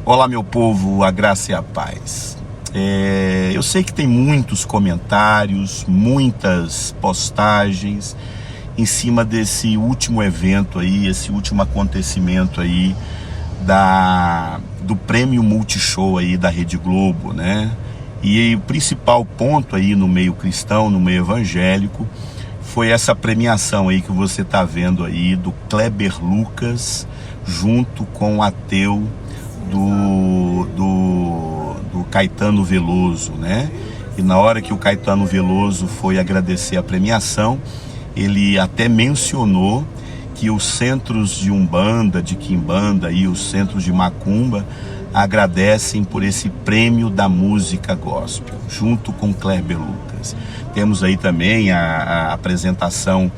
Olá, meu povo, a graça e a paz. Eu sei que tem muitos comentários, muitas postagens em cima desse último evento aí, esse último acontecimento aí do prêmio Multishow aí da Rede Globo, né? E o principal ponto aí no meio cristão, no meio evangélico, foi essa premiação aí que você tá vendo aí do Kleber Lucas junto com o ateu do Caetano Veloso, né? E na hora que o Caetano Veloso foi agradecer a premiação, ele até mencionou que os centros de Umbanda, de Quimbanda e os centros de Macumba agradecem por esse prêmio da música gospel, junto com Kleber Lucas. Temos aí também a apresentação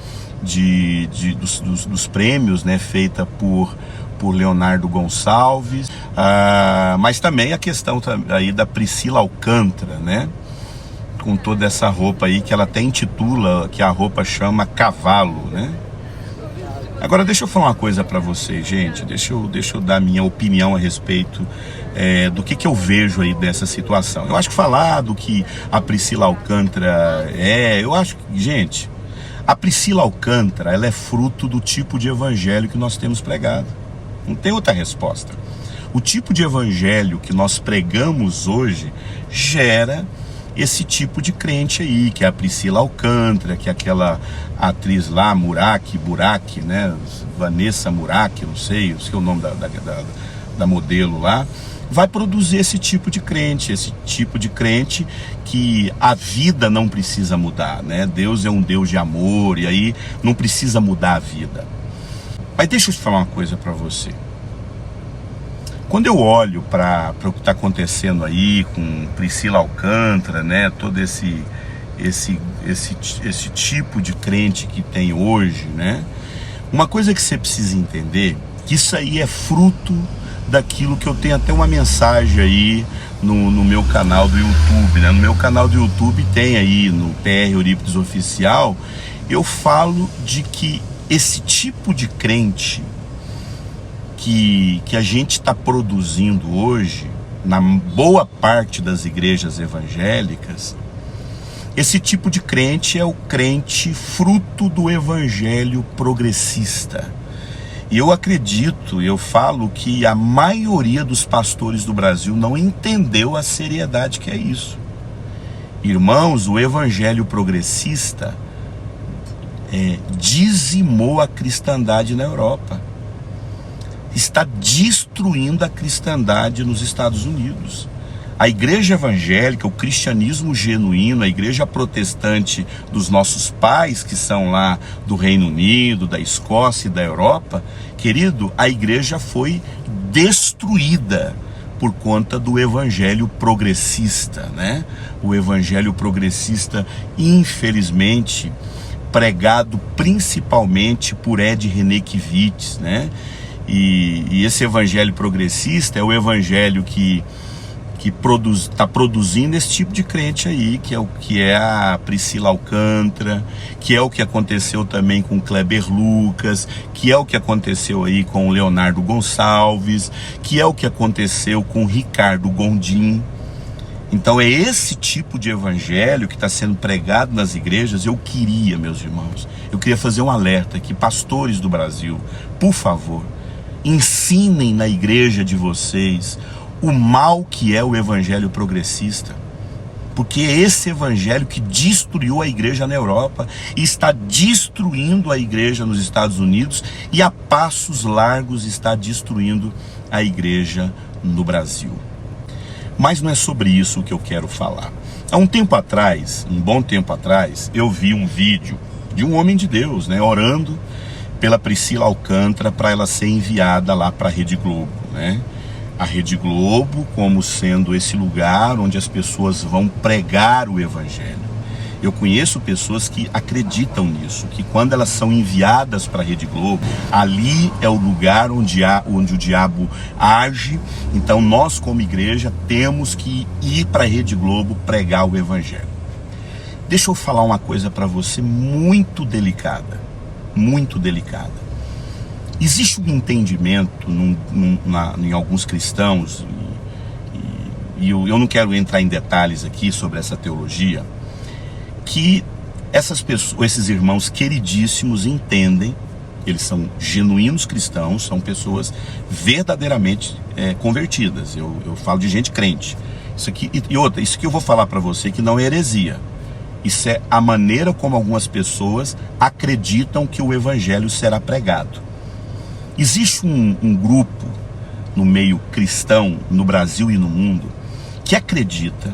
dos prêmios, né, feita por Leonardo Gonçalves, mas também a questão aí da Priscila Alcântara, né, com toda essa roupa aí que ela até intitula, que a roupa chama Cavalo, né. Agora deixa eu falar uma coisa para vocês, gente, deixa eu dar minha opinião a respeito do que eu vejo aí dessa situação. Eu acho que falar do que a Priscila Alcântara eu acho que, gente, a Priscila Alcântara, ela é fruto do tipo de evangelho que nós temos pregado. Não tem outra resposta. O tipo de evangelho que nós pregamos hoje gera esse tipo de crente aí, que é a Priscila Alcântara, que é aquela atriz lá, Burak, né? Vanessa Murak, não sei o nome da modelo lá, vai produzir esse tipo de crente que a vida não precisa mudar, né? Deus é um Deus de amor e aí não precisa mudar a vida. Mas deixa eu te falar uma coisa para você. Quando eu olho para o que está acontecendo aí com Priscila Alcântara, né, todo esse tipo de crente que tem hoje, né, uma coisa que você precisa entender, que isso aí é fruto daquilo que eu tenho até uma mensagem aí no meu canal do YouTube, né? No meu canal do YouTube tem aí, no PR Eurípides Oficial, eu falo de que esse tipo de crente que a gente está produzindo hoje, na boa parte das igrejas evangélicas, esse tipo de crente é o crente fruto do evangelho progressista. E eu acredito, eu falo que a maioria dos pastores do Brasil não entendeu a seriedade que é isso. Irmãos, o evangelho progressista dizimou a cristandade na Europa. Está destruindo a cristandade nos Estados Unidos. A igreja evangélica, o cristianismo genuíno, a igreja protestante dos nossos pais, que são lá do Reino Unido, da Escócia e da Europa, querido, a igreja foi destruída por conta do evangelho progressista, né? O evangelho progressista, infelizmente, pregado principalmente por Ed Renekiewicz, né? E esse evangelho progressista é o evangelho que está produzindo esse tipo de crente aí, que é a Priscila Alcântara, que é o que aconteceu também com Kleber Lucas, que é o que aconteceu aí com o Leonardo Gonçalves, que é o que aconteceu com o Ricardo Gondim. Então é esse tipo de evangelho que está sendo pregado nas igrejas. Eu queria, meus irmãos, fazer um alerta aqui, pastores do Brasil, por favor, ensinem na igreja de vocês o mal que é o evangelho progressista, porque é esse evangelho que destruiu a igreja na Europa e está destruindo a igreja nos Estados Unidos e a passos largos está destruindo a igreja no Brasil. Mas não é sobre isso que eu quero falar. Há um tempo atrás, um bom tempo atrás, eu vi um vídeo de um homem de Deus, né, orando pela Priscila Alcântara para ela ser enviada lá para a Rede Globo, né? A Rede Globo como sendo esse lugar onde as pessoas vão pregar o evangelho. Eu conheço pessoas que acreditam nisso, que quando elas são enviadas para a Rede Globo, ali é o lugar onde o diabo age. Então nós como igreja temos que ir para a Rede Globo pregar o evangelho. Deixa eu falar uma coisa para você muito delicada. Existe um entendimento em alguns cristãos, e eu não quero entrar em detalhes aqui sobre essa teologia, que essas pessoas, esses irmãos queridíssimos entendem, eles são genuínos cristãos, são pessoas verdadeiramente convertidas. Eu falo de gente crente. Isso aqui, isso que eu vou falar para você que não é heresia. Isso é a maneira como algumas pessoas acreditam que o evangelho será pregado. Existe um grupo no meio cristão, no Brasil e no mundo, que acredita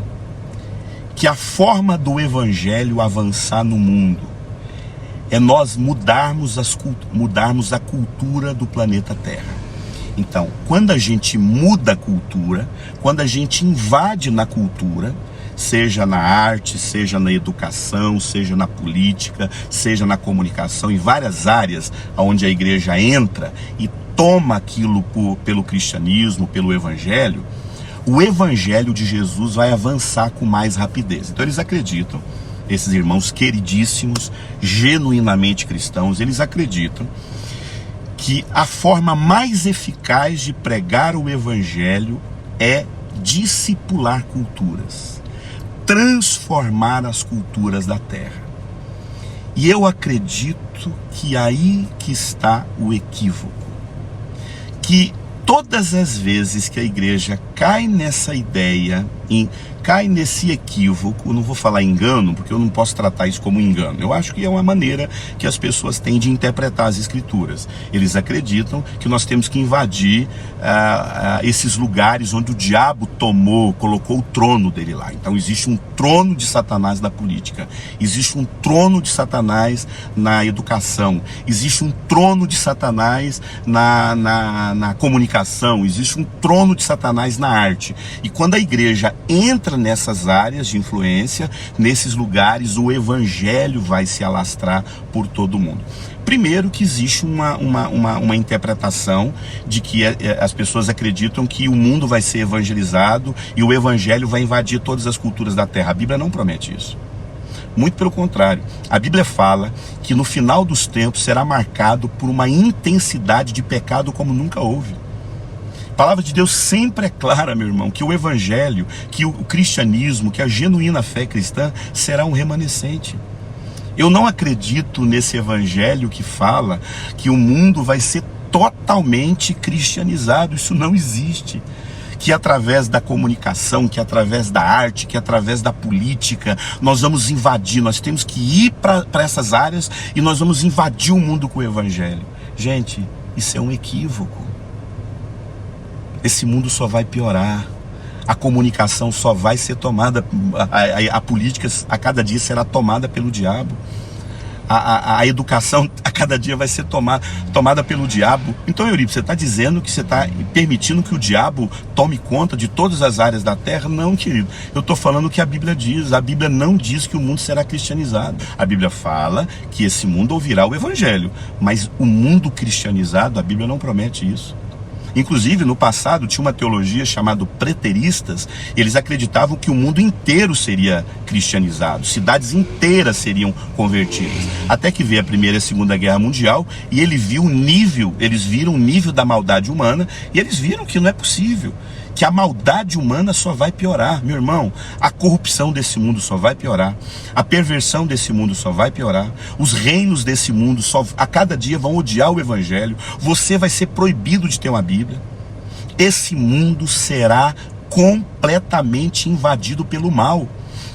que a forma do evangelho avançar no mundo é nós mudarmos a cultura do planeta Terra. Então, quando a gente muda a cultura, quando a gente invade na cultura, seja na arte, seja na educação, seja na política, seja na comunicação, em várias áreas onde a igreja entra e toma aquilo pelo cristianismo, pelo evangelho, o evangelho de Jesus vai avançar com mais rapidez. Então eles acreditam, esses irmãos queridíssimos, genuinamente cristãos, eles acreditam que a forma mais eficaz de pregar o evangelho é discipular culturas, transformar as culturas da terra. E eu acredito que aí que está o equívoco, que todas as vezes que a igreja cai nessa ideia, cai nesse equívoco, não vou falar engano, porque eu não posso tratar isso como engano. Eu acho que é uma maneira que as pessoas têm de interpretar as escrituras. Eles acreditam que nós temos que invadir esses lugares onde o diabo colocou o trono dele lá. Então existe um trono de Satanás na política, existe um trono de Satanás na educação, existe um trono de Satanás na comunicação, existe um trono de Satanás na arte. E quando a igreja entra nessas áreas de influência, nesses lugares, o evangelho vai se alastrar por todo mundo. Primeiro que existe uma interpretação de que as pessoas acreditam que o mundo vai ser evangelizado e o evangelho vai invadir todas as culturas da terra. A Bíblia não promete isso. Muito pelo contrário. A Bíblia fala que no final dos tempos será marcado por uma intensidade de pecado como nunca houve. A palavra de Deus sempre é clara, meu irmão, que o evangelho, que o cristianismo, que a genuína fé cristã será um remanescente. Eu não acredito nesse evangelho que fala que o mundo vai ser totalmente cristianizado. Isso não existe. Que através da comunicação, que através da arte, que através da política, nós vamos invadir, nós temos que ir para essas áreas e nós vamos invadir o mundo com o evangelho. Gente, isso é um equívoco. Esse mundo só vai piorar, a comunicação só vai ser tomada, a política a cada dia será tomada pelo diabo, a educação a cada dia vai ser tomada pelo diabo. Então, Eurípides, você está dizendo que você está permitindo que o diabo tome conta de todas as áreas da terra? Não, querido, eu estou falando o que a Bíblia diz. A Bíblia não diz que o mundo será cristianizado. A Bíblia fala que esse mundo ouvirá o evangelho, mas o mundo cristianizado, a Bíblia não promete isso. Inclusive, no passado, tinha uma teologia chamada preteristas. Eles acreditavam que o mundo inteiro seria cristianizado, cidades inteiras seriam convertidas. Até que veio a Primeira e a Segunda Guerra Mundial e eles viram o nível da maldade humana e eles viram que não é possível, que a maldade humana só vai piorar, meu irmão. A corrupção desse mundo só vai piorar, a perversão desse mundo só vai piorar, os reinos desse mundo a cada dia vão odiar o evangelho, você vai ser proibido de ter uma Bíblia. Esse mundo será completamente invadido pelo mal.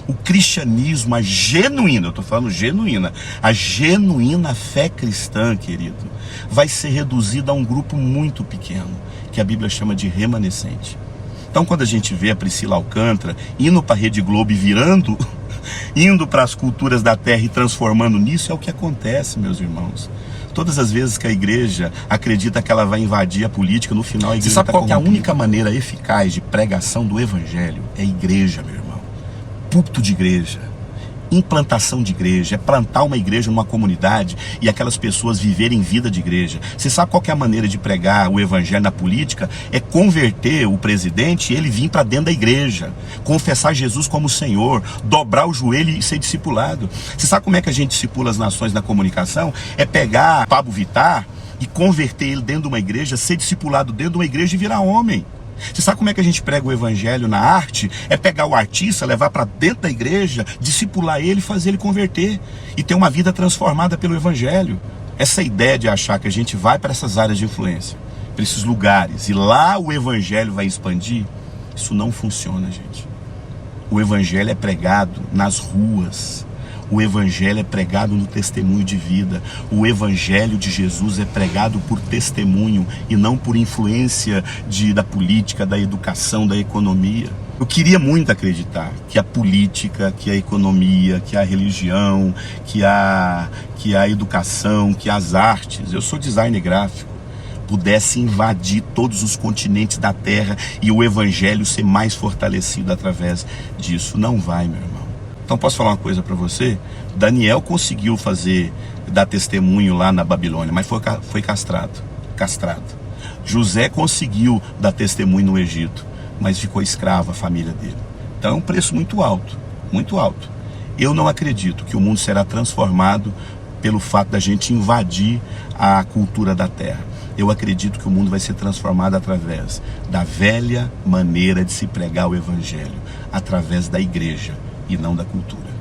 O cristianismo, a genuína, eu estou falando genuína, a genuína fé cristã, querido, vai ser reduzida a um grupo muito pequeno, que a Bíblia chama de remanescente. Então, quando a gente vê a Priscila Alcântara indo para a Rede Globo e indo para as culturas da terra e transformando nisso, é o que acontece, meus irmãos. Todas as vezes que a igreja acredita que ela vai invadir a política, no final a igreja está corrompida. Você sabe qual que é a única maneira eficaz de pregação do evangelho? É igreja, meu irmão. Púlpito de igreja. Implantação de igreja, é plantar uma igreja numa comunidade e aquelas pessoas viverem vida de igreja. Você sabe qual que é a maneira de pregar o evangelho na política? É converter o presidente e ele vir para dentro da igreja, confessar Jesus como Senhor, dobrar o joelho e ser discipulado. Você sabe como é que a gente discipula as nações na comunicação? É pegar Pablo Vittar e converter ele dentro de uma igreja, ser discipulado dentro de uma igreja e virar homem. Você sabe como é que a gente prega o evangelho na arte? É pegar o artista, levar para dentro da igreja, discipular ele, fazer ele converter e ter uma vida transformada pelo evangelho. Essa ideia de achar que a gente vai para essas áreas de influência, para esses lugares, e lá o evangelho vai expandir, isso não funciona, gente. O evangelho é pregado nas ruas. O evangelho é pregado no testemunho de vida. O evangelho de Jesus é pregado por testemunho e não por influência da política, da educação, da economia. Eu queria muito acreditar que a política, que a economia, que a religião, que a educação, que as artes, eu sou designer gráfico, pudesse invadir todos os continentes da terra e o evangelho ser mais fortalecido através disso. Não vai, meu irmão. Então posso falar uma coisa para você? Daniel conseguiu dar testemunho lá na Babilônia, mas foi castrado. José conseguiu dar testemunho no Egito, mas ficou escravo a família dele. Então é um preço muito alto, muito alto. Eu não acredito que o mundo será transformado pelo fato da gente invadir a cultura da terra. Eu acredito que o mundo vai ser transformado através da velha maneira de se pregar o evangelho, através da igreja e não da cultura.